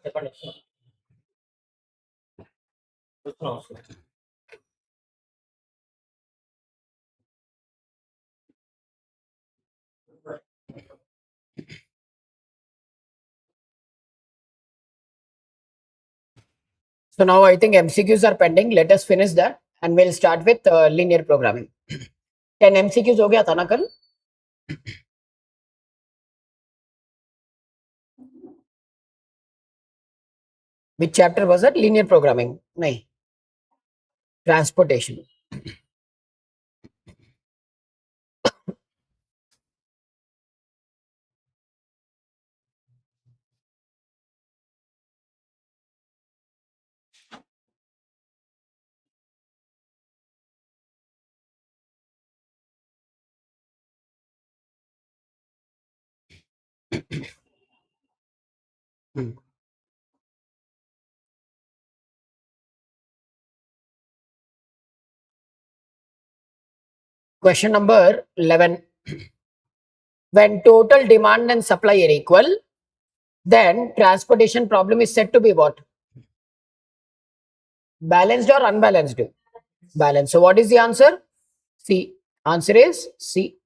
చెప్పండి. So now I think MCQs are pending. Let us finish that and we'll start with linear programming. 10 MCQs हो गया था ना कल? Which chapter was that? Linear programming? नहीं. Transportation. Question number 11. When total demand and supply are equal, then transportation problem is said to be what? Balanced or unbalanced? Balanced. So what is the answer? C. Answer is C.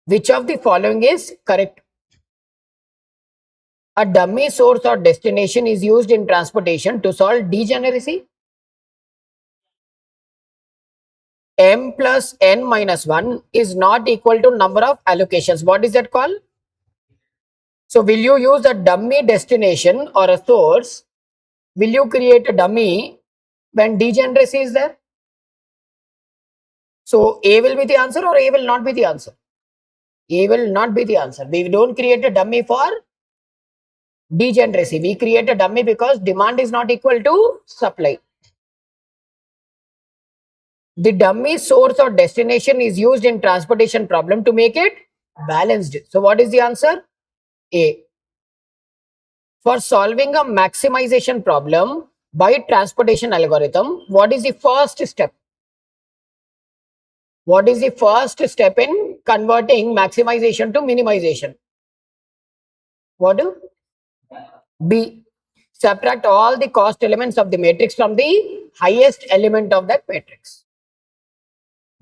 Which of the following is correct? A dummy source or destination is used in transportation to solve degeneracy. M plus n minus 1 is not equal to number of allocations. What is that called? So will you use a dummy destination or a source? Will you create a dummy when degeneracy is there? So A will be the answer or A will not be the answer? A will not be the answer. We don't create a dummy for degeneracy. We create a dummy because demand is not equal to supply. The dummy source or destination is used in transportation problem to make it balanced. So what is the answer? A. For solving a maximization problem by transportation algorithm, what is the first step? What is the first step in converting maximization to minimization? What do? B. Subtract all the cost elements of the matrix from the highest element of that matrix.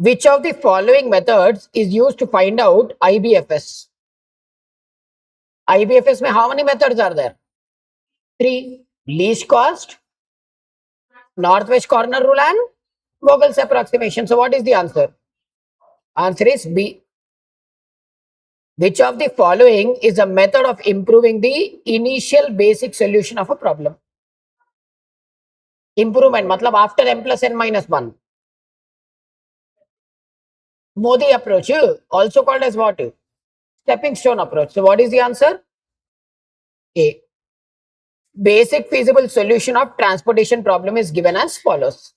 Which of the following methods is used to find out IBFS? IBFS mein how many methods are there? 3. Least cost, northwest corner rule and Vogel's approximation. So what is the answer? Answer is B. Which of the following is a method of improving the initial basic solution of a problem? Improvement matlab after m plus n minus 1. Modi approach, also called as what? Stepping stone approach. So what is the answer? A. Basic feasible solution of transportation problem is given as follows.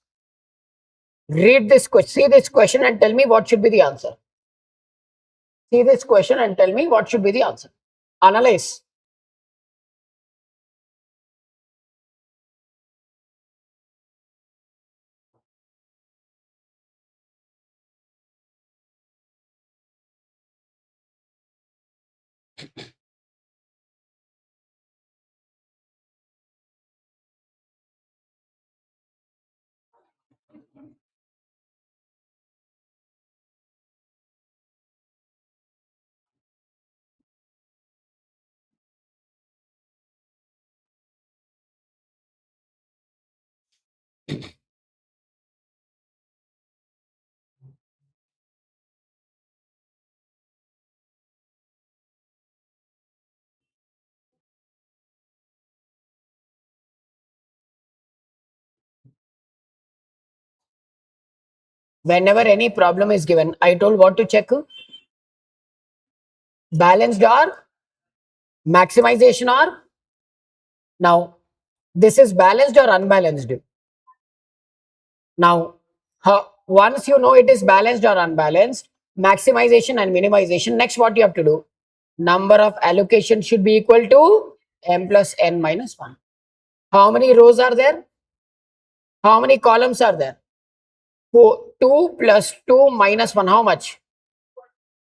Read this question, see this question and tell me what should be the answer. See this question and tell me what should be the answer. Analyze. Whenever any problem is given, I told what to check. Balanced or maximization or. Now, this is balanced or unbalanced. Now, once you know it is balanced or unbalanced, maximization and minimization, next what you have to do? Number of allocation should be equal to m plus n minus 1. How many rows are there? How many columns are there? 2 plus 2 minus 1, how much?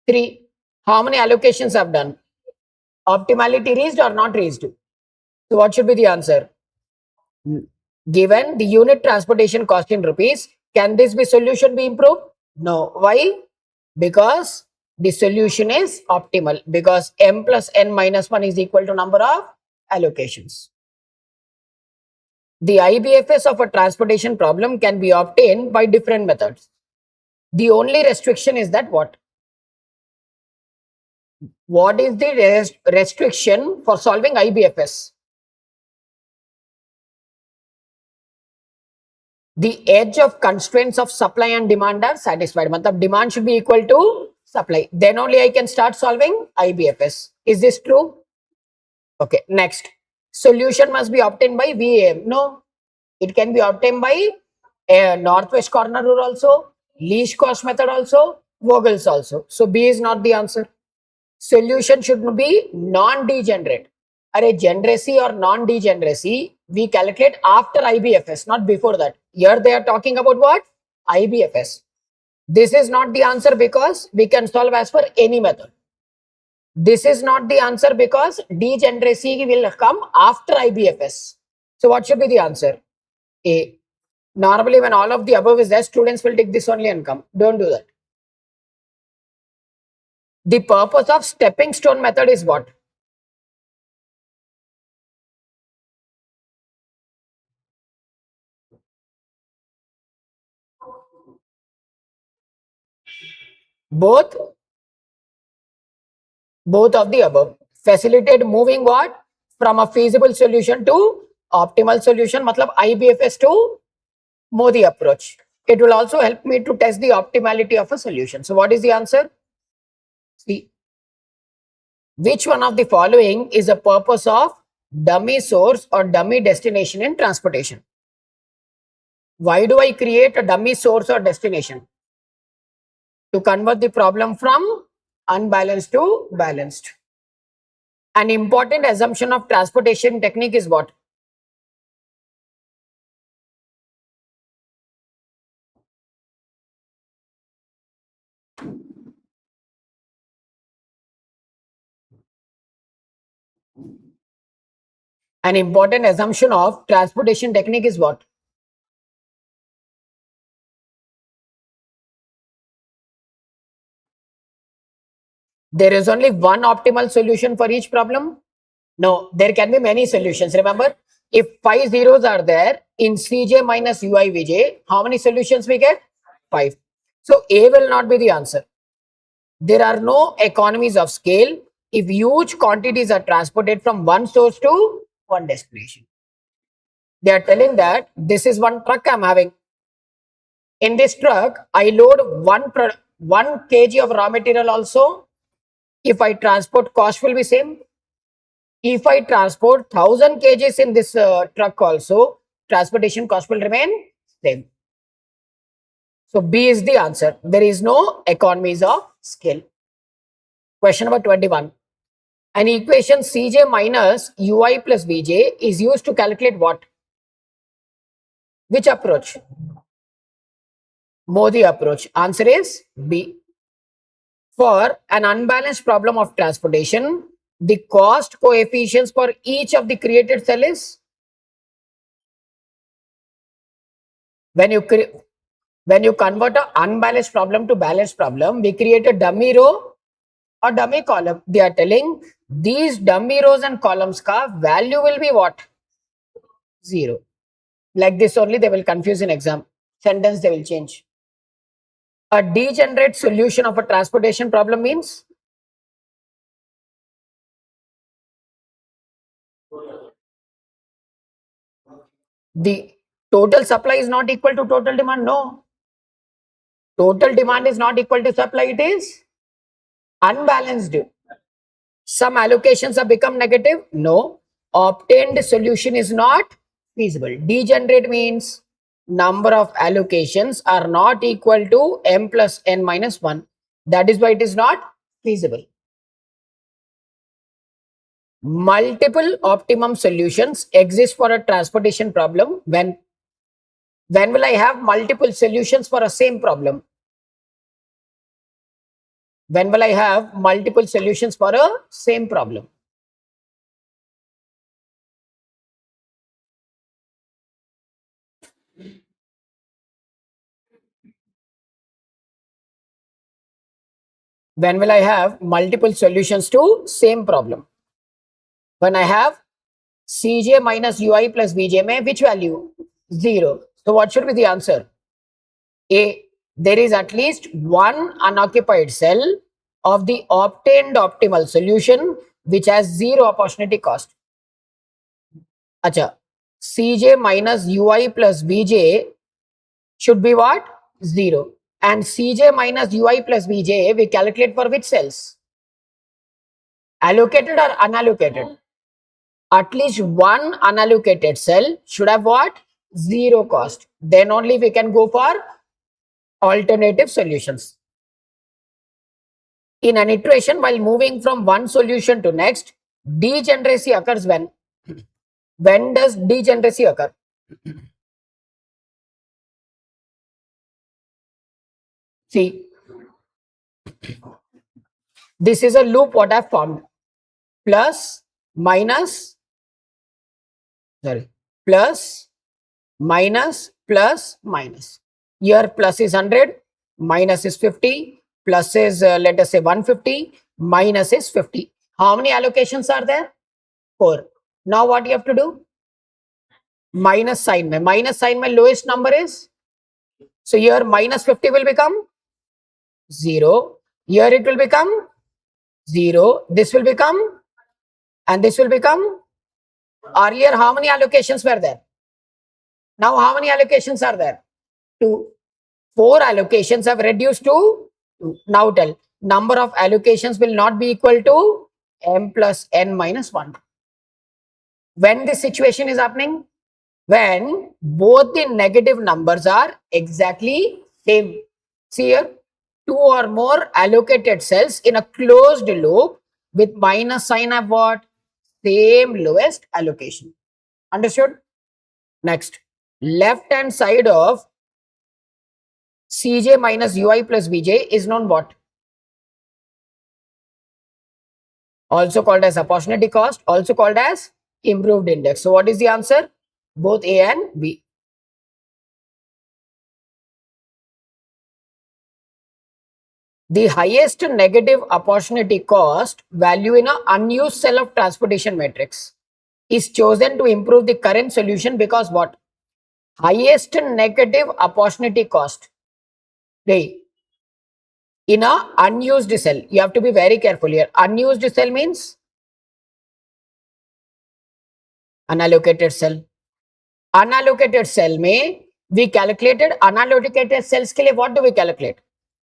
3. How many allocations I've done? Optimality reached or not reached? So what should be the answer? Given the unit transportation cost in rupees, can this be solution be improved? No. Why? Because the solution is optimal, because m plus n minus 1 is equal to number of allocations. The IBFS of a transportation problem can be obtained by different methods. The only restriction is that what? What is the restriction for solving IBFS? The edge of constraints of supply and demand are satisfied. Matlab demand should be equal to supply. Then only I can start solving IBFS. Is this true? Okay, next. Solution must be obtained by VAM. No, it can be obtained by northwest corner rule also, least cost method also, Vogel's also. So B is not the answer. Solution should be non-degenerate. Degeneracy or non-degeneracy, we calculate after IBFS, not before that. Here they are talking about what? IBFS. This is not the answer because we can solve as per any method. This is not the answer because degeneracy will come after IBFS. So what should be the answer? A. Normally when all of the above is there, students will take this only and come. Don't do that. The purpose of stepping stone method is what? Both of the above. Facilitate moving what? From a feasible solution to optimal solution, matlab IBFS to Modi approach. It will also help me to test the optimality of a solution. So what is the answer? See, which one of the following is a purpose of dummy source or dummy destination in transportation? Why do I create a dummy source or destination? To convert the problem from unbalanced to balanced. An important assumption of transportation technique is what? An important assumption of transportation technique is what? There is only one optimal solution for each problem? No, there can be many solutions. Remember, if 5 zeros are there in Cj minus Ui Vj, how many solutions we get? 5. So A will not be the answer. There are no economies of scale if huge quantities are transported from one source to one destination. They are telling that this is one truck I'm having. In this truck, I load 1 kg of raw material also. If I transport, cost will be same. If I transport 1000 kgs in this truck also, transportation cost will remain same. So B is the answer. There is no economies of scale. Question number 21. An equation Cj minus Ui plus Vj is used to calculate what? Which approach? Modi approach. Answer is B. For an unbalanced problem of transportation, the cost coefficients for each of the created cell is when you convert an unbalanced problem to balanced problem, we create a dummy row or dummy column. They are telling these dummy rows and columns ka value will be what? 0. Like this only they will confuse in exam. Sentence they will change. A degenerate solution of a transportation problem means the total supply is not equal to total demand. No. Total demand is not equal to supply. It is unbalanced. Some allocations have become negative. No. Obtained solution is not feasible. Degenerate means number of allocations are not equal to m plus n minus 1. That is why it is not feasible. Multiple optimum solutions exist for a transportation problem. When will I have multiple solutions for a same problem? When will I have multiple solutions for a same problem? When will I have multiple solutions to same problem? When I have Cj minus ui plus vj mein which value? 0. So what should be the answer? A. There is at least one unoccupied cell of the obtained optimal solution which has 0 opportunity cost. Acha. Cj minus ui plus vj should be what? 0. And Cj minus ui plus vj we calculate for which cells? Allocated or unallocated? At least one unallocated cell should have what? 0 cost. Then only we can go for alternative solutions. In an iteration, while moving from one solution to next, degeneracy occurs when? When does degeneracy occur? See, this is a loop what I've formed. Plus, minus, sorry, plus, minus, plus, minus. Here plus is 100, minus is 50, plus is let us say 150, minus is 50. How many allocations are there? 4. Now what you have to do? Minus sign. Minus sign my lowest number is. So here minus 50 will become 0. Here it will become 0. This will become, and this will become. Earlier how many allocations were there? Now how many allocations are there? 2. 4 allocations have reduced to 2. Now tell, number of allocations will not be equal to m plus n minus 1. When this situation is happening? When both the negative numbers are exactly same. See here, 2 or more allocated cells in a closed loop with minus sign have what? Same lowest allocation. Understood? Next, left hand side of Cj minus ui plus vj is known what? Also called as opportunity cost, also called as improved index. So what is the answer? Both A and B. The highest negative opportunity cost value in an unused cell of transportation matrix is chosen to improve the current solution because what? Highest negative opportunity cost. Hey, in a unused cell, you have to be very careful here. Unused cell means unallocated cell. Unallocated cell में we calculated unallocated cells के लिए what do we calculate?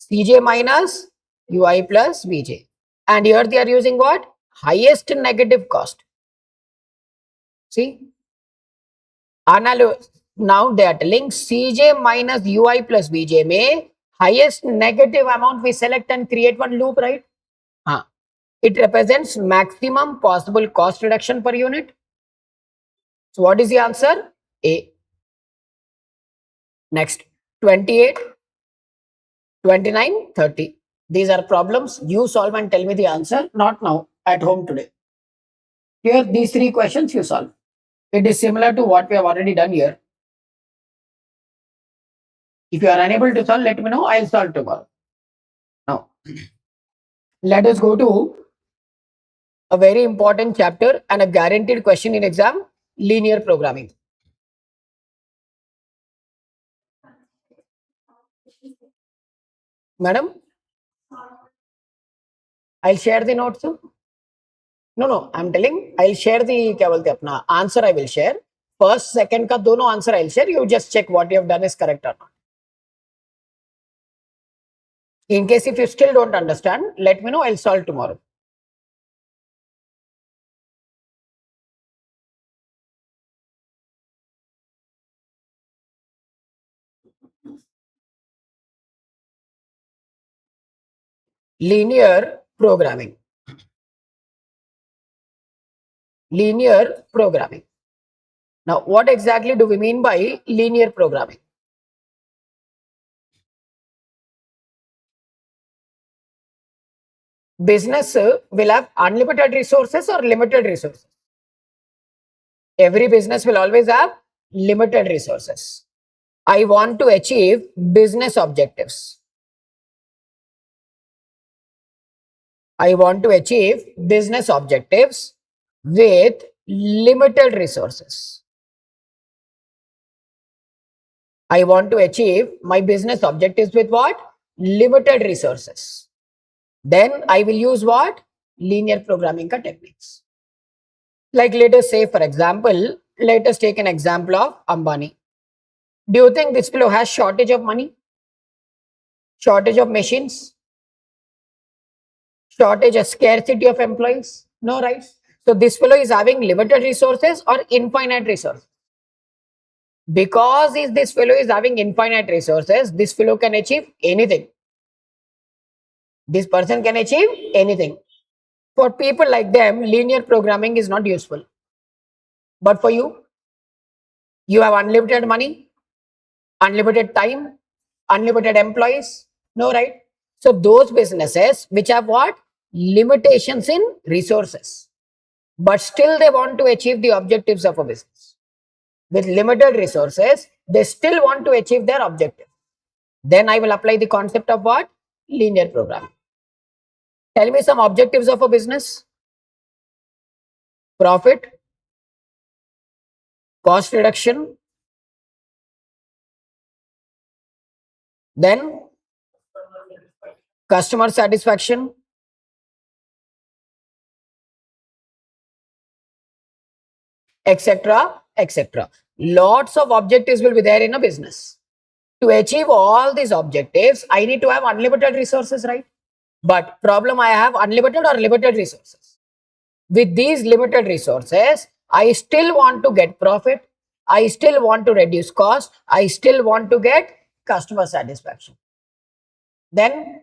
Cj minus ui plus vj. And here they are using what? Highest negative cost. See? Now they are telling Cj minus ui plus vj में highest negative amount we select and create one loop, right? It represents maximum possible cost reduction per unit. So what is the answer? A. Next, 28, 29, 30. These are problems. You solve and tell me the answer. Not now, at home today. Here, these 3 questions you solve. It is similar to what we have already done here. If you are unable to solve, let me know. I'll solve tomorrow. Now, let us go to a very important chapter and a guaranteed question in exam, linear programming. Madam, I'll share the notes. No, I'm telling, I'll share the क्या बोलते अपना answer I will share. First, second का दोनों answer I'll share. You just check what you have done is correct or not. In case if you still don't understand, let me know. I'll solve tomorrow. Linear programming. Linear programming. Now, what exactly do we mean by linear programming? Business will have unlimited resources or limited resources. Every business will always have limited resources. I want to achieve business objectives. I want to achieve business objectives with limited resources. I want to achieve my business objectives with what? Limited resources. Then I will use what? Linear programming techniques. Like let us say, for example, let us take an example of Ambani. Do you think this fellow has shortage of money? Shortage of machines? Shortage of scarcity of employees? No, right? So this fellow is having limited resources or infinite resources. Because this fellow is having infinite resources, this fellow can achieve anything. This person can achieve anything. For people like them, linear programming is not useful. But for you, you have unlimited money, unlimited time, unlimited employees. No, right? So those businesses which have what? Limitations in resources, but still they want to achieve the objectives of a business. With limited resources, they still want to achieve their objective. Then I will apply the concept of what? Linear programming. Tell me some objectives of a business. Profit, cost reduction, then customer satisfaction, etc., etc. Lots of objectives will be there in a business. To achieve all these objectives, I need to have unlimited resources, right? But problem, I have unlimited or limited resources. With these limited resources, I still want to get profit. I still want to reduce cost. I still want to get customer satisfaction. Then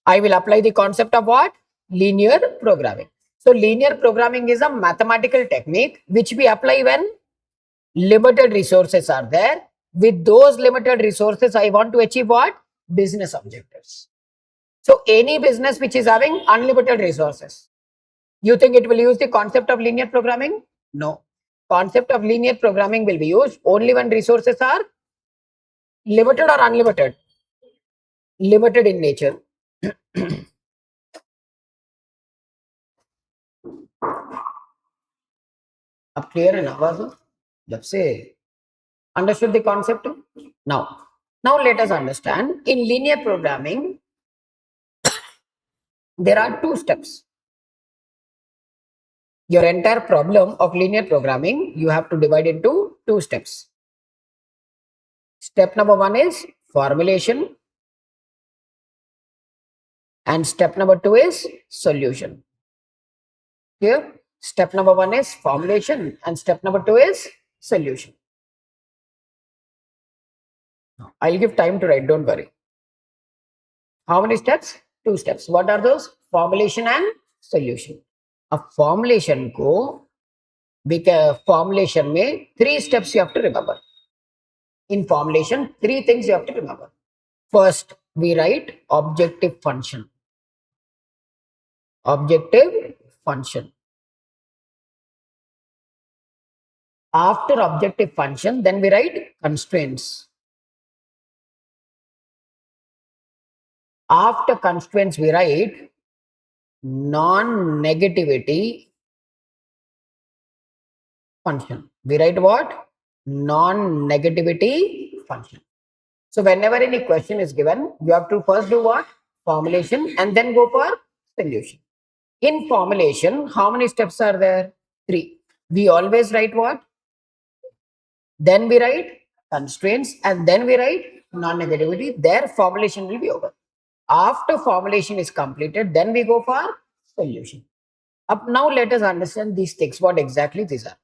I will apply the concept of what? Linear programming. So linear programming is a mathematical technique which we apply when limited resources are there. With those limited resources, I want to achieve what? Business objectives. So any business which is having unlimited resources, you think it will use the concept of linear programming? No. Concept of linear programming will be used only when resources are limited or unlimited. Limited in nature. अब clear है ना आवाज जब से understood the concept now let us understand in linear programming there are two steps. Your entire problem of linear programming you have to divide into two steps. Step number one is formulation and step number two is solution. Here step number one is formulation and step number two is solution. I'll give time to write, don't worry. How many steps? Two steps. What are those? Formulation and solution. अब formulation को formulation में three steps you have to remember. In formulation, three things you have to remember. First, we write objective function. Objective function. After objective function, then we write constraints. After constraints, we write non-negativity function. We write what? Non-negativity function. So whenever any question is given, you have to first do what? Formulation and then go for solution. In formulation, how many steps are there? Three. We always write what? Then we write constraints and then we write non-negativity. Their formulation will be over. After formulation is completed, then we go for solution. Up now let us understand these things, what exactly these are.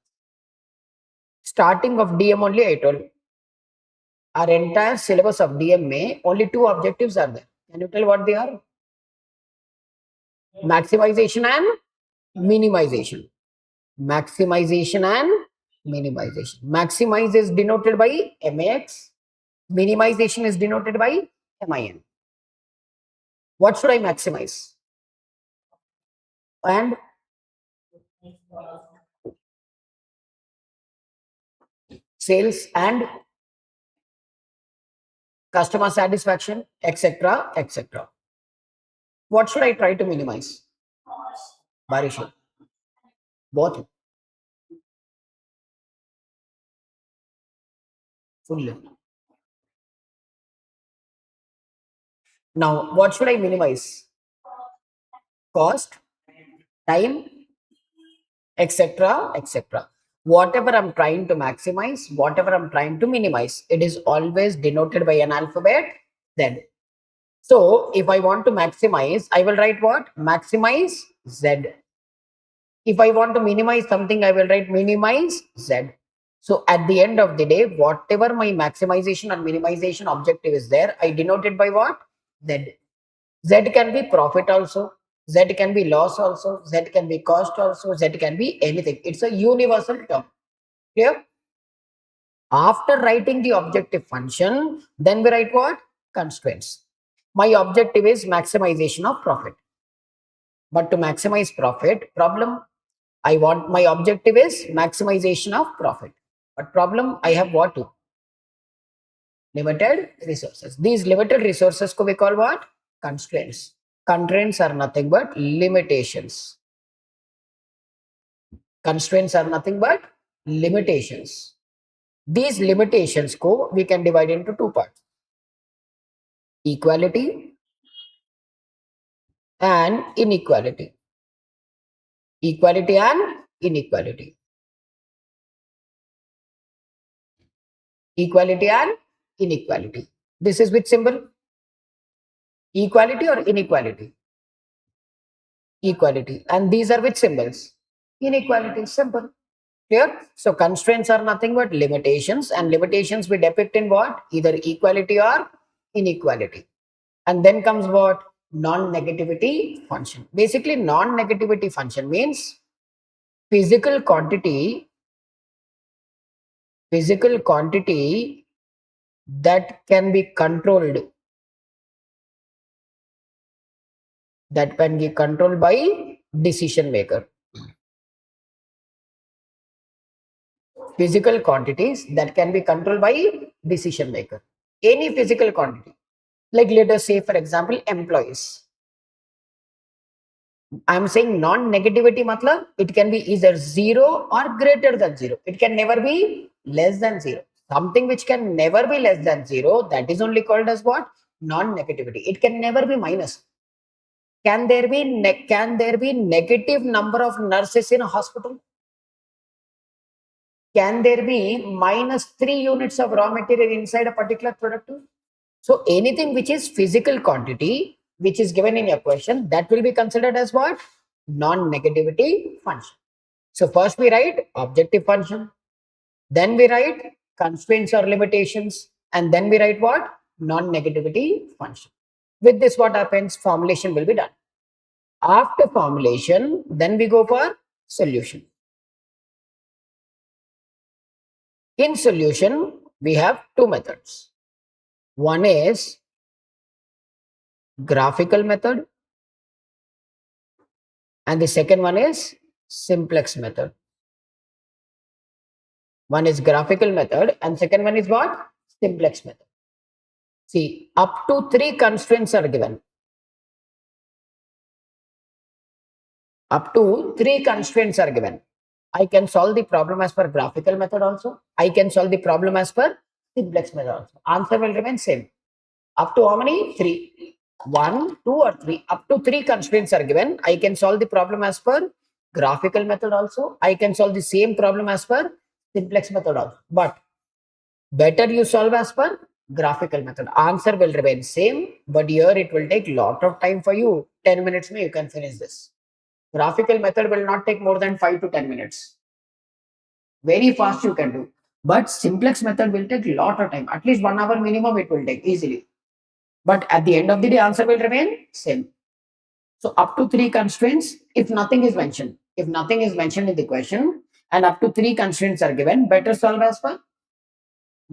Starting of DM only I told. Our entire syllabus of DM may only two objectives are there. Can you tell what they are? Maximization and minimization. Maximization and minimization. Maximize is denoted by MAX. Minimization is denoted by MIN. What should I maximize? and sales and customer satisfaction, etc., etc. What should I try to minimize? Barisha, both fully. Now, what should I minimize? Cost, time, etc., etc. Whatever I'm trying to maximize, whatever I'm trying to minimize, it is always denoted by an alphabet Z. So, if I want to maximize, I will write what? Maximize Z. If I want to minimize something, I will write minimize Z. So at the end of the day, whatever my maximization and minimization objective is there, I denote it by what? Z. Z can be profit also. Z can be loss also. Z can be cost also. Z can be anything. It's a universal term. Clear? After writing the objective function, then we write what? Constraints. My objective is maximization of profit. But to maximize profit, problem, I want my objective is maximization of profit. But problem, I have what to? Limited resources. These limited resources ko we call what? Constraints. Constraints are nothing but limitations. Constraints are nothing but limitations. These limitations ko we can divide into two parts. Equality and inequality. Equality and inequality. Equality and inequality. This is which symbol? Equality or inequality? Equality. And these are which symbols? Inequality. Simple. Clear? So constraints are nothing but limitations, and limitations we depict in what? Either equality or inequality. And then comes what? Non-negativity function. Basically, non-negativity function means physical quantity that can be controlled, that can be controlled by decision maker. Physical quantities that can be controlled by decision maker. Any physical quantity, like let us say for example employees. I'm saying non-negativity matlab it can be either 0 or greater than 0. It can never be less than 0. Something which can never be less than 0, that is only called as what? Non-negativity. It can never be minus. Can there be negative number of nurses in a hospital? Can there be -3 units of raw material inside a particular product? So anything which is physical quantity, which is given in your question, that will be considered as what? Non-negativity function. So first we write objective function, then we write constraints or limitations, and then we write what? Non-negativity function. With this, what happens? Formulation will be done. After formulation, then we go for solution. In solution, we have two methods. One is graphical method and the second one is simplex method. One is graphical method and second one is what? Simplex method. See, up to 3 constraints are given. Up to 3 constraints are given. I can solve the problem as per graphical method also. I can solve the problem as per simplex method also. Answer will remain same. Up to how many? 3. 1, 2 or 3. Up to 3 constraints are given. I can solve the problem as per graphical method also. I can solve the same problem as per simplex method also. But better you solve as per graphical method. Answer will remain same, but here it will take lot of time for you. 10 minutes you can finish this. Graphical method will not take more than 5 to 10 minutes. Very fast you can do. But simplex method will take lot of time. At least 1 hour minimum it will take easily. But at the end of the day, answer will remain same. So up to 3 constraints, if nothing is mentioned. If nothing is mentioned in the question and up to 3 constraints are given, better solve as per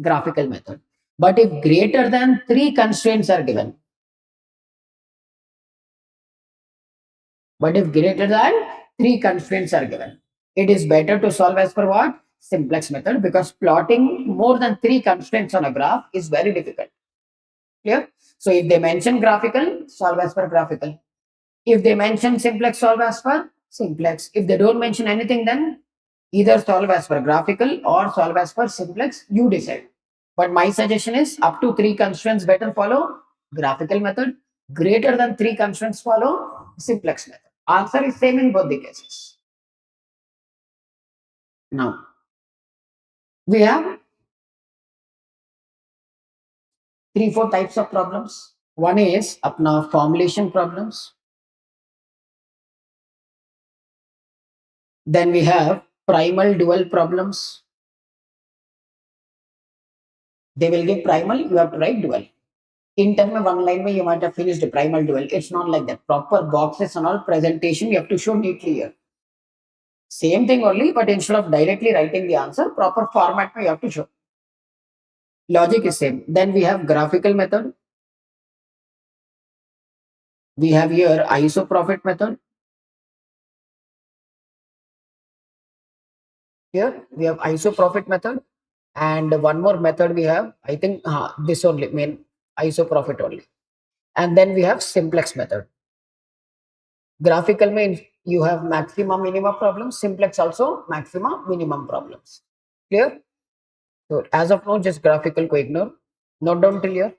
graphical method. But if greater than 3 constraints are given, But if greater than three constraints are given, it is better to solve as per what? Simplex method, because plotting more than three constraints on a graph is very difficult. Clear? So if they mention graphical, solve as per graphical. If they mention simplex, solve as per simplex. If they don't mention anything, then either solve as per graphical or solve as per simplex. You decide. But my suggestion is up to three constraints better follow graphical method. Greater than three constraints follow simplex method. Answer is same in both the cases. Now we have three, four types of problems. One is apna formulation problems. Then we have primal dual problems. They will give primal, you have to write dual. In term of one line, you might have finished the primal dual. It's not like that. Proper boxes and all presentation, you have to show neatly here. Same thing only, but instead of directly writing the answer, proper format you have to show. Logic is same. Then we have graphical method. We have here isoprofit method. Here we have isoprofit method, and one more method we have. I think this only main isoprofit only, and then we have simplex method. Graphical means you have maximum minimum problems. Simplex also maximum minimum problems. Clear? So as of now, just graphical को ignore. Note down till here.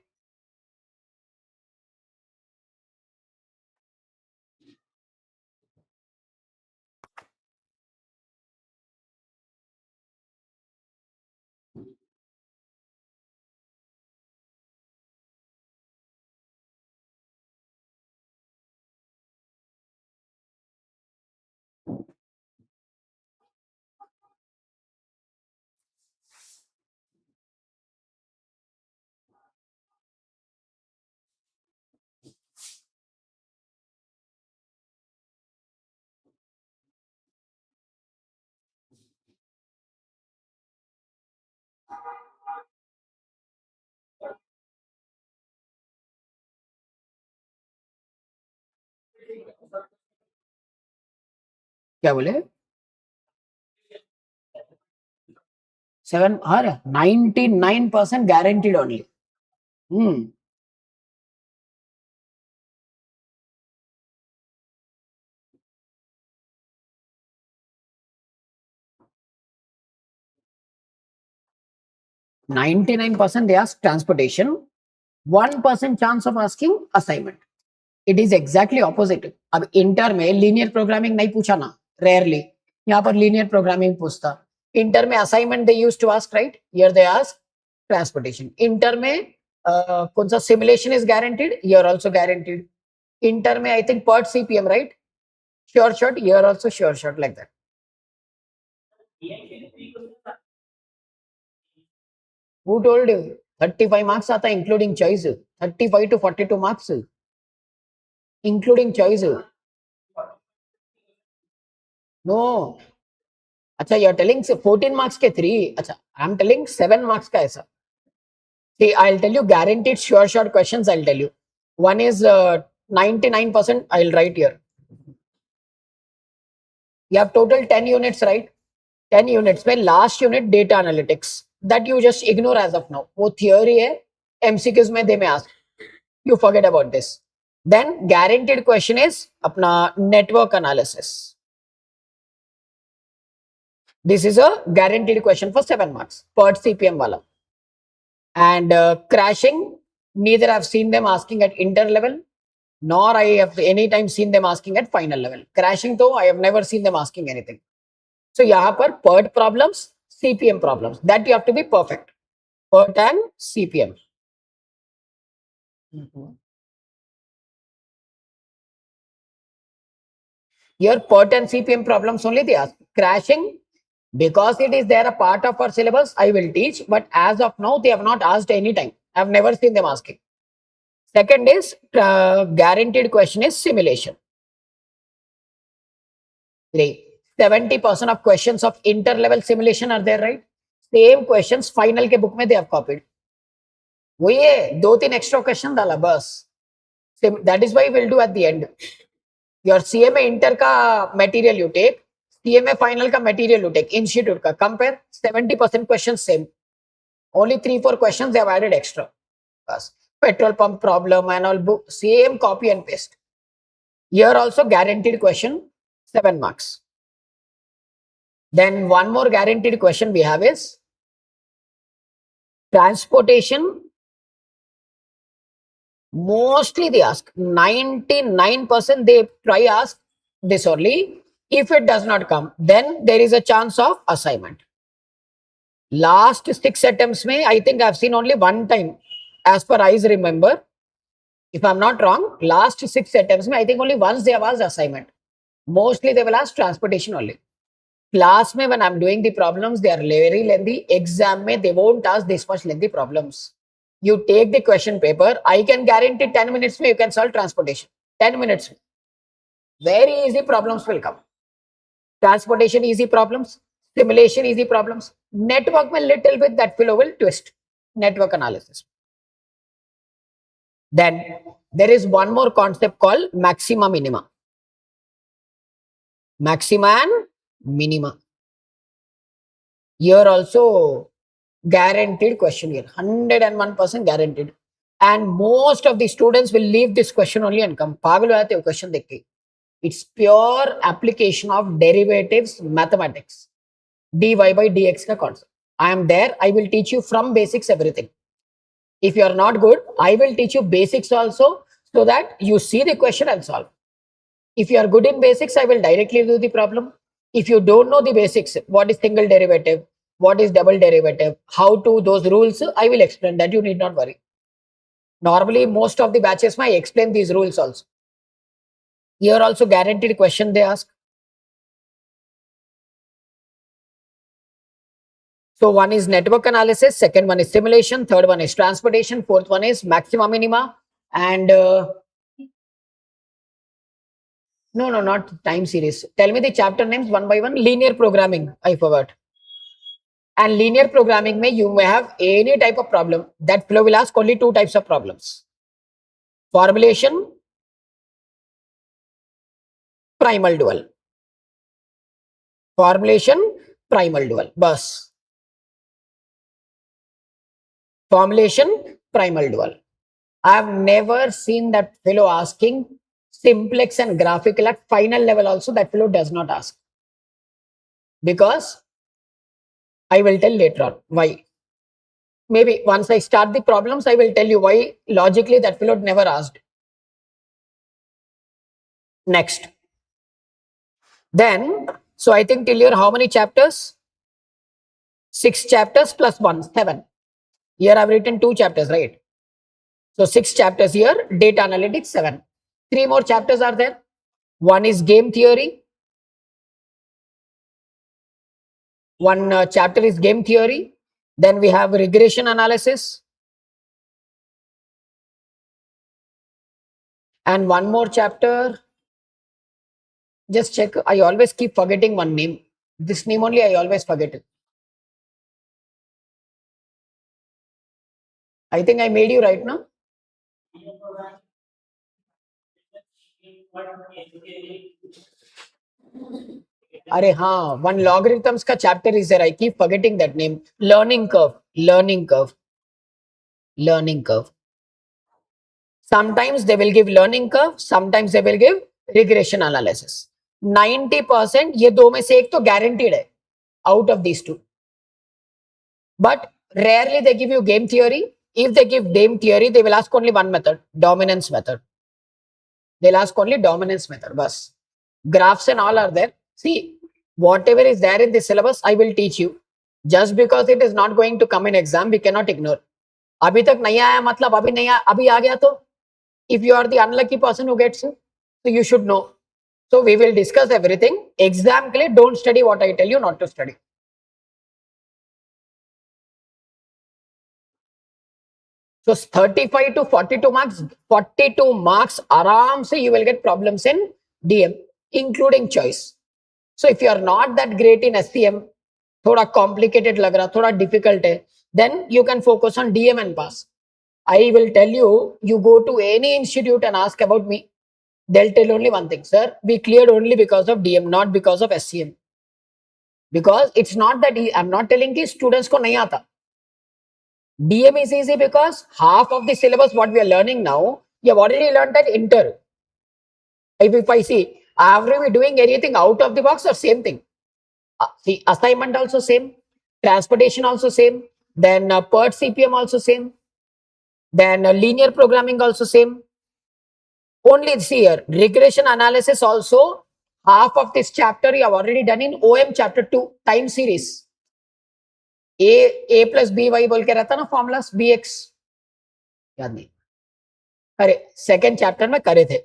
क्या बोले? 7 or 99% guaranteed only. Hmm. %99 they ask transportation. 1% chance of asking assignment. It is exactly opposite. अब inter में linear programming नहीं पूछा ना, rarely. यहाँ पर लीनियर प्रोग्रामिंग पूछता. इंटर में assignment they used to ask, right? Here they ask transportation. Inter में कौन सा simulation is guaranteed, here also guaranteed. Inter में I think PERT CPM, right? Sure shot, here also sure shot, like that. Who told you? 35 marks आता including choice. 35 to 42 marks including choice. No. अच्छा, you're telling 14 marks के 3. अच्छा, I'm telling 7 marks का ऐसा. See, I'll tell you guaranteed sure short questions. I'll tell you. One is 99%. I'll write here. You have total 10 units, right? 10 units में last unit data analytics. That you just ignore as of now. वो theory है. MCQs में they may ask. You forget about this. Then guaranteed question is अपना network analysis. This is a guaranteed question for 7 marks. PERT CPM wala. And crashing, neither I've seen them asking at inter level, nor I have any time seen them asking at final level. Crashing though, I have never seen them asking anything. So यहाँ पर PERT problems, CPM problems. That you have to be perfect. PERT and CPM. Here PERT and CPM problems only they ask. Crashing, because it is there a part of our syllabus, I will teach. But as of now, they have not asked any time. I have never seen them asking. Second is guaranteed question is simulation. 70% of questions of inter-level simulation are there, right? Same questions final के book में they have copied. वही है, 2-3 extra question डाला बस. That is why we'll do at the end. Your CMA inter ka material you take, CMA final ka material you take, institute ka. Compare 70% questions same. Only 3-4 questions they have added extra. Bas. Petrol pump problem and all book, same copy and paste. Here also guaranteed question, 7 marks. Then one more guaranteed question we have is transportation. Mostly they ask 99% they try ask this only. If it does not come, then there is a chance of assignment. Last 6 attempts may I think I've seen only one time, as per I remember. If I'm not wrong, last 6 attempts may I think only once they have asked assignment. Mostly they will ask transportation only. Class mein when I'm doing the problems, they are very lengthy. Exam mein they won't ask this much lengthy problems. You take the question paper, I can guarantee 10 minutes mein you can solve transportation. 10 minutes. Very easy problems will come. Transportation easy problems, simulation easy problems. Network mein little bit that fellow will twist. Network analysis. Then there is one more concept called maxima minima. Maxima and minima. Here also guaranteed question here, 101% guaranteed. And most of the students will leave this question only and come. Pagal ho jate ho question dekh ke. It's pure application of derivatives mathematics. dy by dx ka concept. I am there. I will teach you from basics everything. If you are not good, I will teach you basics also so that you see the question and solve. If you are good in basics, I will directly do the problem. If you don't know the basics, what is single derivative, what is double derivative, how to those rules, I will explain that. You need not worry. Normally, most of the batches, I explain these rules also. Here also guaranteed question they ask. So one is network analysis, second one is simulation, third one is transportation, fourth one is maxima minima, and no, not time series. Tell me the chapter names one by one. Linear programming, I forgot. And linear programming may you may have any type of problem. That flow will ask only 2 types of problems. Formulation, primal dual. Formulation, primal dual. Bus. Formulation, primal dual. I have never seen that fellow asking simplex and graphical at final level also. That fellow does not ask. Because I will tell later on why. Maybe once I start the problems, I will tell you why logically that fellow never asked. Next. Then, so I think till here, how many chapters? 6 chapters plus 1, 7. Here I've written 2 chapters, right? So 6 chapters here, data analytics, 7. 3 more chapters are there. One is game theory. One chapter is game theory. Then we have regression analysis. And one more chapter. Just check. I always keep forgetting one name. This name only I always forget it. I think I made you right now. Arey हाँ, one logarithms का chapter is there. I keep forgetting that name. Learning curve. Learning curve. Learning curve. Sometimes they will give learning curve. Sometimes they will give regression analysis. 90% ये दो में से एक तो guaranteed है out of these two. But rarely they give you game theory. If they give game theory, they will ask only one method, dominance method. They'll ask only dominance method. Bas. Graphs and all are there. See, whatever is there in the syllabus, I will teach you. Just because it is not going to come in exam, we cannot ignore. अभी तक नहीं आया मतलब अभी नहीं आया, अभी आ गया तो if you are the unlucky person who gets it, so you should know. So we will discuss everything. Exam के लिए don't study what I tell you not to study. So 35 to 42 marks, 42 marks, आराम से you will get problems in DM, including choice. So if you are not that great in SCM, थोड़ा complicated लग रहा, थोड़ा difficult है, then you can focus on DM and pass. I will tell you, you go to any institute and ask about me. They'll tell only one thing, sir, we cleared only because of DM, not because of SCM. Because it's not that I'm not telling कि students को नहीं आता. DM is easy because half of the syllabus what we are learning now, you have already learned at inter. If I see, are we doing anything out of the box or same thing? See, assignment also same, transportation also same, then PERT CPM also same, then linear programming also same. Only see here, regression analysis also, half of this chapter you have already done in OM chapter 2, time series. A plus BY बोल के रहता ना formulas, BX. याद नहीं. अरे, second chapter में करे थे.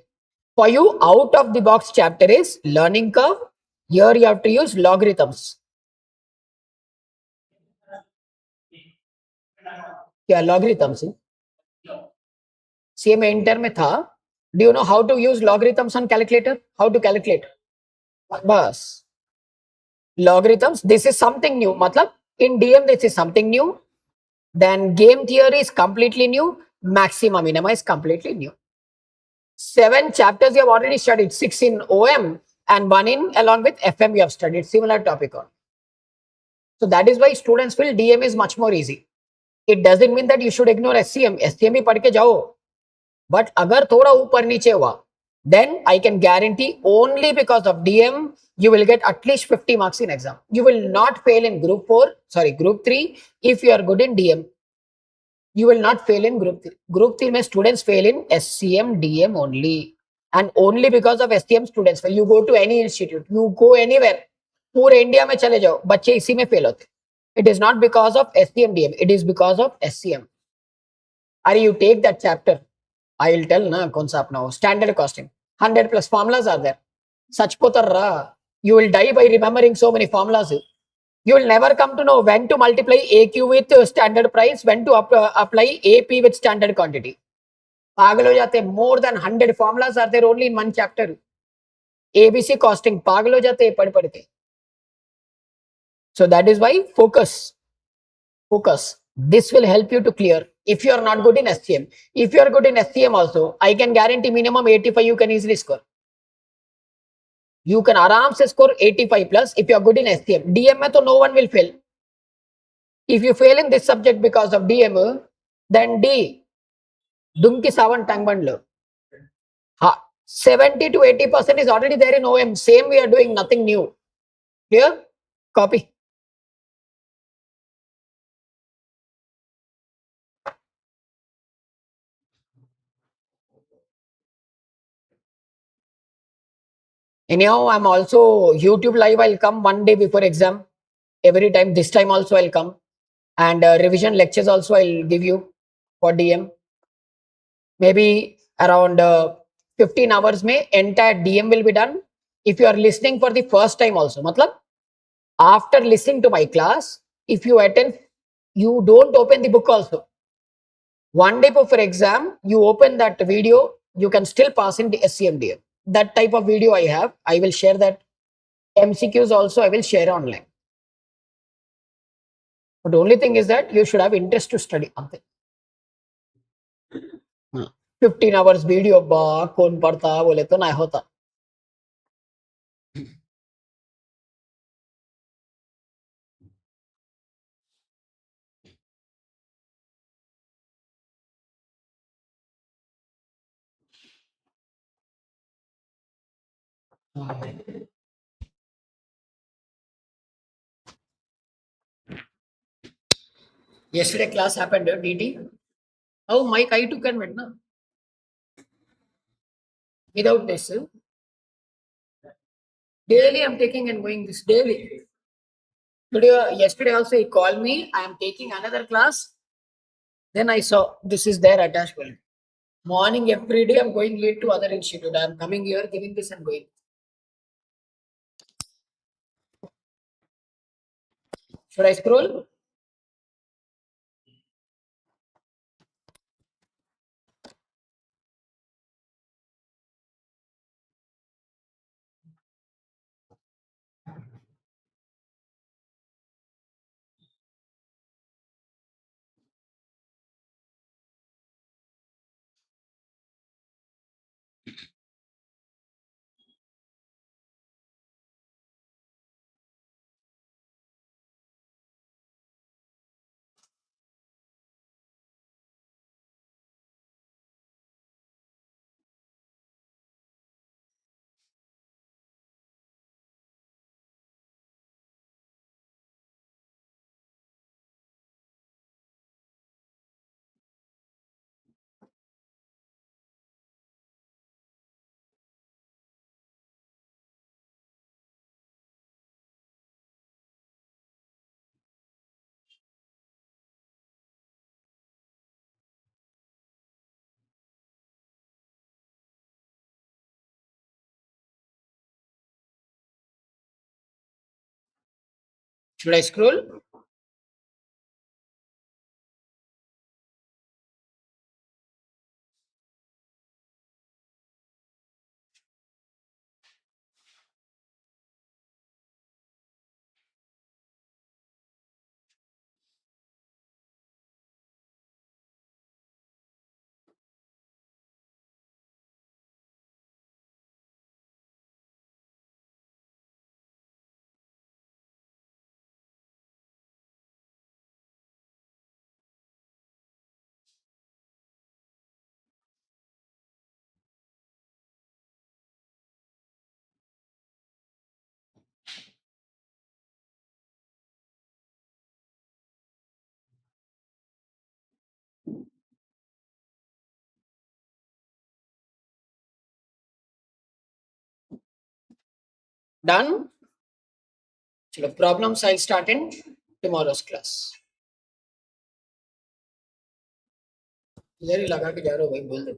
For you, out of the box chapter is learning curve. Here you have to use logarithms. क्या logarithms? CMA इंटर में था. Do you know how to use logarithms on calculator? How to calculate? बस. Logarithms, this is something new. मतलब in DM this is something new. Then game theory is completely new. Maxima minima is completely new. 7 chapters you have already studied. 6 in OM and 1 in along with FM you have studied. Similar topic on. So that is why students feel DM is much more easy. It doesn't mean that you should ignore SCM. SCM ही पढ़ के जाओ. But अगर थोड़ा ऊपर नीचे हुआ, then I can guarantee only because of DM you will get at least 50 marks in exam. You will not fail in group 3 if you are good in DM. You will not fail in group 3. Group 3 में students fail in SCM DM only. And only because of SCM students fail. You go to any institute, you go anywhere, पूरे India में चले जाओ, बच्चे इसी में fail होते. It is not because of SCM DM, it is because of SCM. Are you take that chapter? I will tell na कौन सा अपना हो. Standard costing, 100 plus formulas are there. सच पोतर रहा. You will die by remembering so many formulas. You will never come to know when to multiply AQ with standard price, when to apply AP with standard quantity. पागल हो जाते. More than 100 formulas are there only in one chapter. ABC costing पागल हो जाते पढ़ पढ़ के. So that is why focus. This will help you to clear if you are not good in SCM. If you are good in SCM also, I can guarantee minimum 85 you can easily score. You can आराम से score 85 plus if you are good in SCM. DM में तो no one will fail. If you fail in this subject because of DM, then D, Dumki Savan Tangbandlo. 70 to 80% is already there in OM. Same we are doing, nothing new. Clear? Copy. Anyhow, I'm also YouTube live. I'll come one day before exam. Every time, this time also I'll come. And revision lectures also I'll give you for DM. Maybe around 15 hours may entire DM will be done. If you are listening for the first time also, matlab, after listening to my class, if you attend, you don't open the book also. One day before exam, you open that video, you can still pass in the SCMDM. That type of video I have. I will share that. MCQs also I will share online. But the only thing is that you should have interest to study something. 15 hours video कौन पढ़ता बोले तो नहीं होता. Yesterday class happened DT. Oh, Mike, I too can win na. Without this, daily I'm taking and going this daily. Today, yesterday also he called me. I am taking another class. Then I saw this is there attached. Morning every day I'm going late to other institute. I'm coming here, giving this and going. Should I scroll? Should I scroll? Done. चलो problems I'll start in tomorrow's class. इधर ही लगा के जा रहा हूँ भाई बोल दे.